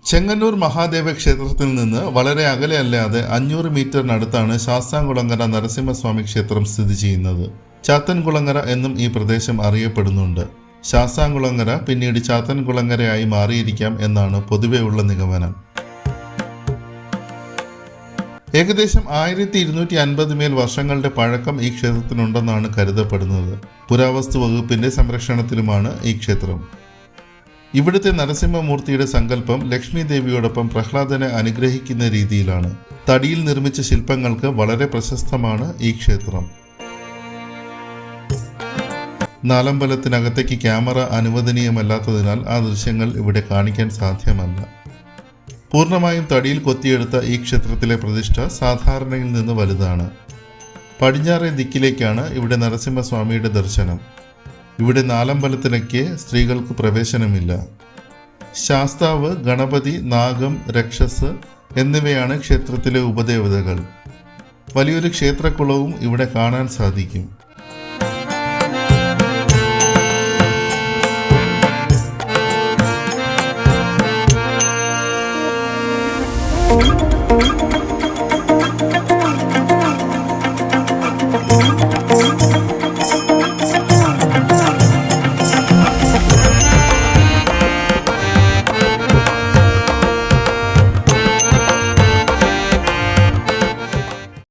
ചെങ്ങന്നൂർ മഹാദേവ ക്ഷേത്രത്തിൽ നിന്ന് വളരെ അകലെയല്ലാതെ 500 മീറ്ററിനടുത്താണ് ശാസ്താംകുളങ്ങര നരസിംഹസ്വാമി ക്ഷേത്രം സ്ഥിതി ചെയ്യുന്നത്. ചാത്തൻകുളങ്ങര എന്നും ഈ പ്രദേശം അറിയപ്പെടുന്നുണ്ട്. ശാസ്താംകുളങ്ങര പിന്നീട് ചാത്തൻകുളങ്ങരയായി മാറിയിരിക്കാം എന്നാണ് പൊതുവെയുള്ള നിഗമനം. ഏകദേശം 1250 മേൽ വർഷങ്ങളുടെ പഴക്കം ഈ ക്ഷേത്രത്തിനുണ്ടെന്നാണ് കരുതപ്പെടുന്നത്. പുരാവസ്തു വകുപ്പിന്റെ സംരക്ഷണത്തിലുമാണ് ഈ ക്ഷേത്രം. ഇവിടുത്തെ നരസിംഹമൂർത്തിയുടെ സങ്കല്പം ലക്ഷ്മി ദേവിയോടൊപ്പം പ്രഹ്ലാദനെ അനുഗ്രഹിക്കുന്ന രീതിയിലാണ്. തടിയിൽ നിർമ്മിച്ച ശില്പങ്ങൾക്ക് വളരെ പ്രശസ്തമാണ് ഈ ക്ഷേത്രം. നാലമ്പലത്തിനകത്തേക്ക് ക്യാമറ അനുവദനീയമല്ലാത്തതിനാൽ ആ ദൃശ്യങ്ങൾ ഇവിടെ കാണിക്കാൻ സാധ്യമല്ല. പൂർണ്ണമായും തടിയിൽ കൊത്തിയെടുത്ത ഈ ക്ഷേത്രത്തിലെ പ്രതിഷ്ഠ സാധാരണയിൽ നിന്ന് വലുതാണ്. പടിഞ്ഞാറേ ദിക്കിലേക്കാണ് ഇവിടെ നരസിംഹസ്വാമിയുടെ ദർശനം. ഇവിടെ നാലമ്പലത്തിലേക്ക് സ്ത്രീകൾക്ക് പ്രവേശനമില്ല. ശാസ്താവ്, ഗണപതി, നാഗം, രക്ഷസ് എന്നിവയാണ് ക്ഷേത്രത്തിലെ ഉപദേവതകൾ. വലിയൊരു ക്ഷേത്രക്കുളവും ഇവിടെ കാണാൻ സാധിക്കും.